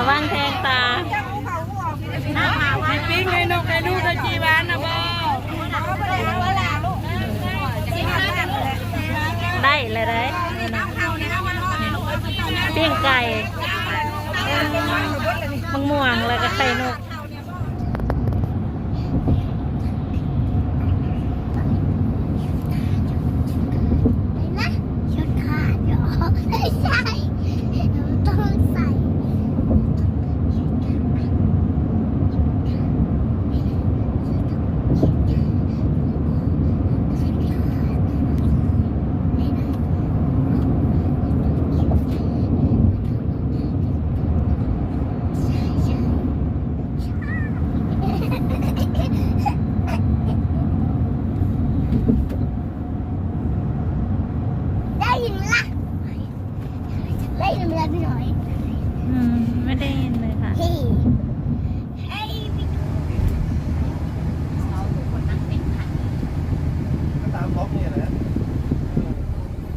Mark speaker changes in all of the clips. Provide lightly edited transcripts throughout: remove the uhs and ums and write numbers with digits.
Speaker 1: วังแทงตา
Speaker 2: ให้ปิ้งให้นกให้ลูกให้จีวานนะบ่
Speaker 1: ได้เลยได้ปิ้งไก่มะม่วงแล้วก็ไข่นกไม่ได้ยินเลยค่ะ
Speaker 3: ตามบล็อกนี่แหละ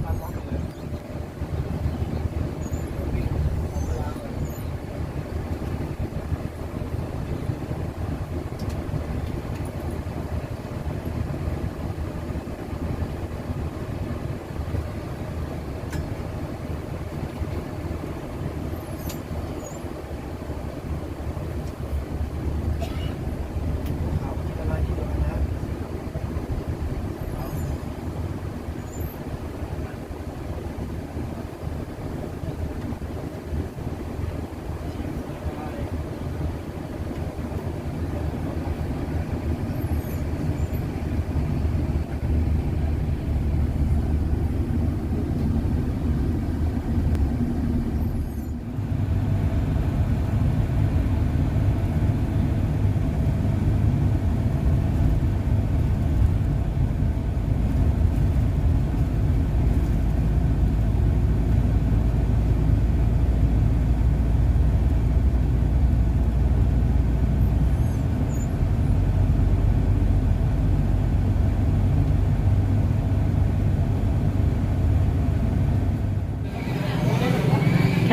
Speaker 3: ตามบล็อกนี่แหละ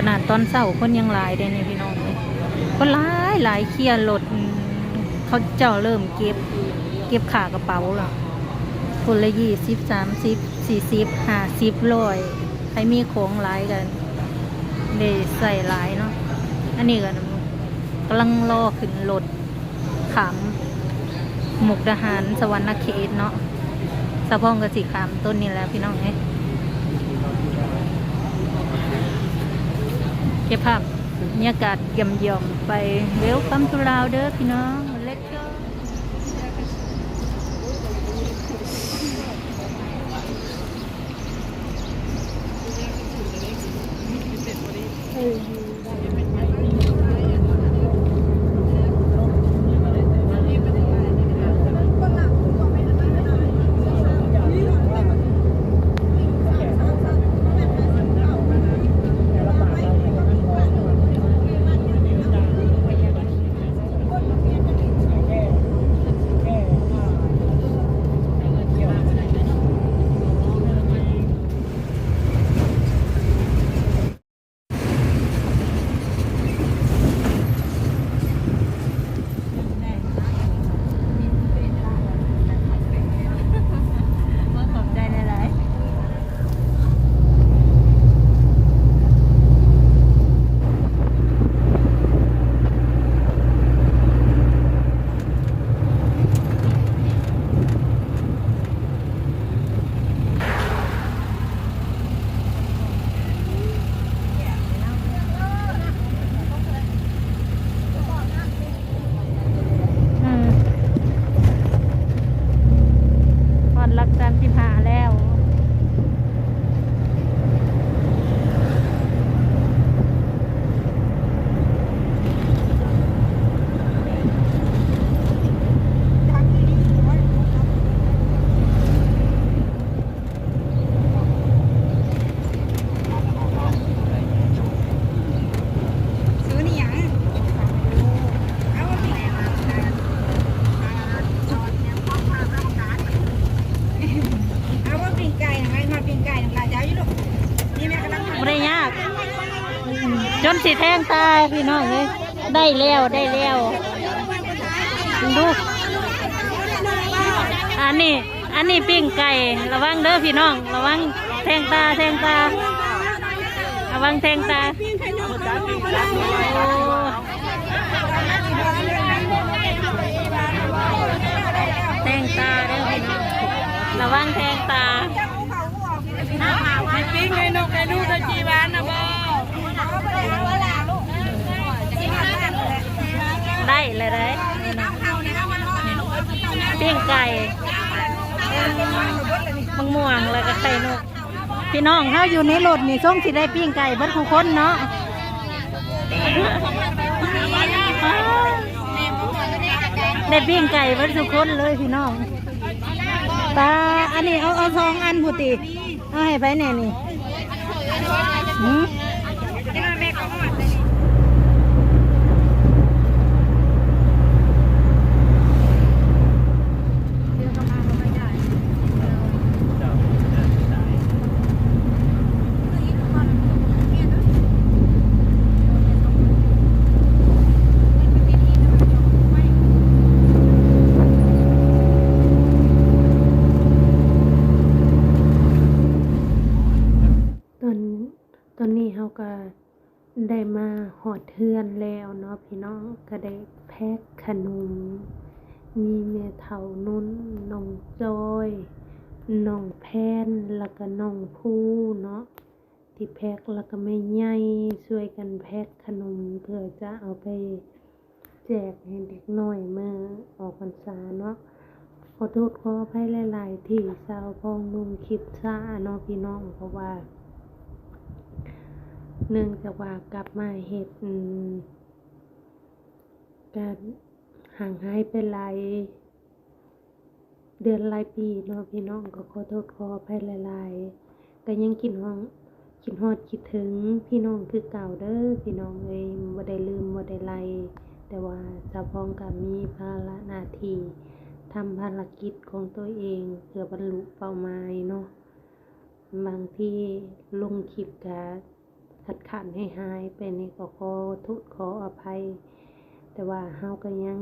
Speaker 1: ขนาดตอนเช้าคนยังหลายเด้นี่พี่น้องเลยคนหลายเคลียร์รถเขาเจ้าเริ่มเก็บขากระเป๋าแล้วคนละ20 30 40 50 100ใครมีของหลายกันเดี๋ยวใส่หลายเนาะอันนี้กันกำลังรอขึ้นรถขามมุกดาหารสวรรณเขตเนาะสะพองกระสีขามต้นนี้แล้วพี่น้องเอ้ยเก็บภาพบรรยากาศเยี่ยมๆไปเวลคัมทูลาวเด้อพี่น้องเล็กก็ จนสิแทงตาพี่น้องเลยได้แล้วดูอันนี้ปิ้งไก่ระวังเด้อพี่น้องระวังแทงตาระวังแทงตาโอ้แทงตาเด้อพี่น้องระวังแทงตา
Speaker 2: ให้ปิ้งให้นกให้ลูกให้จีวานนะบ่
Speaker 1: ได้เลยได้ปิ้งไก่มังม่วงแล้วก็ไข่นกพี่น้องเขาอยู่ในรถนี่ส่งสิได้ปิ้งไก่เบิดทุกคนเนาะได้ปิ้งไก่เบิดทุกคนเลยพี่น้องตาอันนี้เอา2 อันพุติเอาให้ไปแน่นี่ตอนนี้เขาก็ได้มาหอดเทือนแล้วเนาะพี่น้องก็ได้แพ็คขนมมีเมเถานุ่นน้องจอยน้องแพนแล้วก็น้องผู้เนาะที่แพ็คแล้วก็ไม่ใหญ่ช่วยกันแพ็คขนมเพื่อจะเอาไปแจกให้เด็กน้อยเมื่อออกพรรษาเนาะขอโทษขออภัยหลายๆที่สาวพองนุ่มคิดซ่าเนาะพี่น้องเพราะว่าเนื่องจากว่ากลับมาเหตุการห่างหายไปหลายเดือนหลายปีเนาะพี่น้องก็ขอโทษขออภัยหลายๆก็ยังคิดฮอดคิดถึงพี่น้องคือเก่าเด้อพี่น้องเอ้ยบ่ได้ลืมบ่ได้ไล่แต่ว่าสาวพองก็มีภาระหน้าที่ทำภารกิจของตัวเองเพื่อบรรลุเป้าหมายเนาะบางที่ลงคลิปก็ขัดให้หายไปนี่ก็ขอโทษขออภัยแต่ว่าเฮาก็ยัง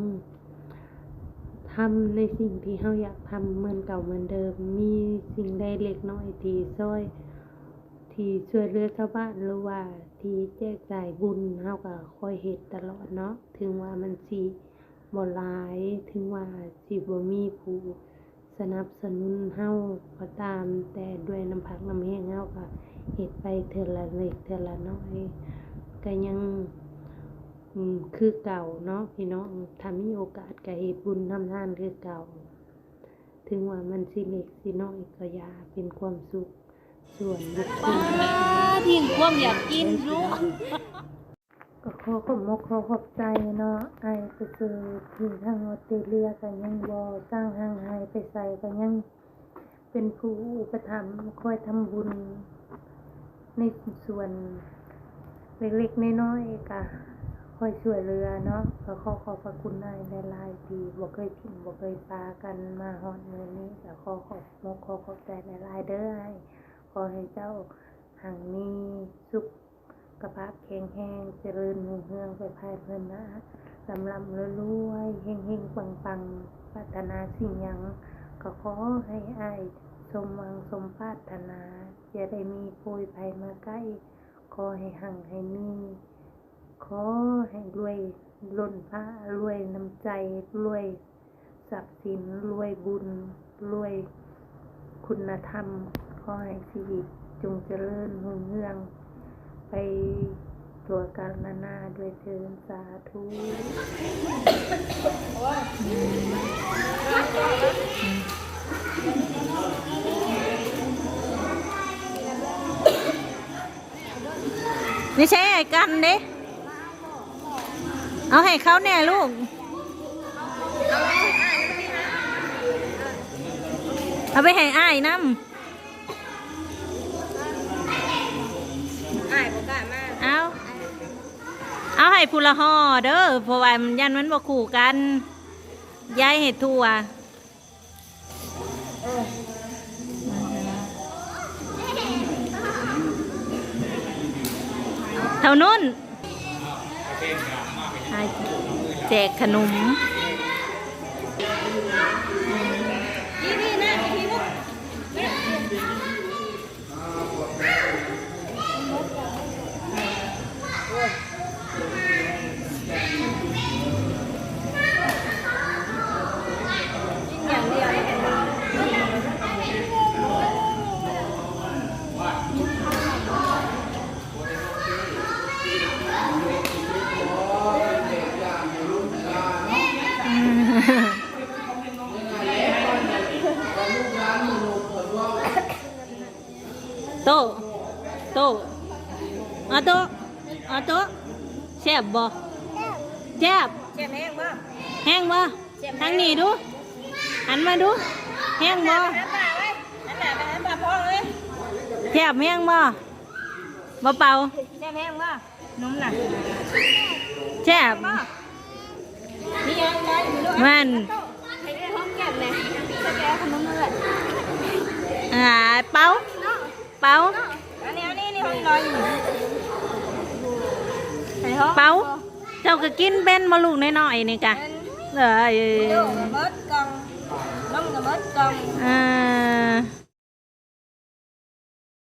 Speaker 1: ทำในสิ่งที่เฮาอยากทำเหมือนเก่าเหมือนเดิมมีสิ่งใดเล็กน้อยที่ช่วยเหลือชาวบ้านหรือว่าที่แจกจ่ายบุญเฮาก็คอยเฮ็ดตลอดเนาะถึงว่ามันสิบ่หลายถึงว่าสิบ่มีผู้สนับสนุนเฮาก็ตามแต่ด้วยน้ำพักน้ำแห้งเฮาก็เฮ็ดไปเทื่อละเล็กเทื่อละน้อยก็ยังคือเก่าเนาะพี่น้องถ้ามีโอกาสก็เฮ็ดบุญทำทานคือเก่าถึงว่ามันสิเล็กสิน้อยก็อย่าเป็นความสุขส่วนบุคคล
Speaker 2: ทิ้งความอยากกินลูก
Speaker 1: ก็ขอขอบใจเนาะไอ้ไปเจอที่ทางออสเตรเลียก็ยังบ่สร้างห่างหายไปใส่ก็ยังเป็นผู้อุปถัมภ์คอยทำบุญในส่วนเล็กๆน้อยๆก็คอยช่วยเหลือเนาะก็ขอบพระคุณนายหลายๆที่บ่เคยทิ้งบ่เคยปากันมาฮอดมื้อนี้ก็ขอบใจหลายๆเด้อขอให้เจ้าหังมีสุขภาพแข็งแรงเจริญรุ่งเรืองไปภายภาคหน้าลำรวยๆเฮงๆปังๆปรารถนาสิ่งหยังก็ขอให้อ้ายสมหวังสมปรารถนาอย่าได้มีโพยภัยมาใกล้ขอให้หังให้มีขอให้รวยล้นฟ้ารวยน้ำใจรวยทรัพย์สินรวยบุญรวยคุณธรรมขอให้ชีวิตจงเจริญรุ่งเรืองไปตัวกันนาด้วยเถิดสาธุนี่ใช่ไอ้กันเด้เอาให้เขาเนี่ยลูกเอาไปให้อ้ายน้ำอ้ายบ่กล้ามาเอาให้พูละห่อเด้อเพราะว่ายันมันบ่คู่กันย้ายให้ทั่วเท่านู้น ให้แจกขนม
Speaker 2: นี่นะทีมุก
Speaker 1: โตโตเอาโตเอาโตแซ่บบ่แซ่บ
Speaker 2: เจ็บแห้งบ่
Speaker 1: แห้งบ่ทางนี้ดูหันมาดูแห้งบ่
Speaker 2: น้ำปลาไว้นั่นแหละไปน้ำปลาพอเลย
Speaker 1: แซ่บแห้งบ่บ่เป่า
Speaker 2: เจ็บแห้งบ่นุ่มน่ะ
Speaker 1: แซ่บ
Speaker 2: มีอะไรอยู่ด้วย
Speaker 1: มัน
Speaker 2: ใครได้ห้องแก้มเลยจะแก้ขนมเลย
Speaker 1: เป่าเป่า
Speaker 2: อันนี้ห้องนอนอยู่ใส่ห้อง
Speaker 1: เป่าเจ้าก็กินเป็นบ่ลูกน้อยๆนี่กะเอ้ย
Speaker 2: ลูกกับเบิร์ดกองน้องกับเบิร์ดกอง
Speaker 1: อ่า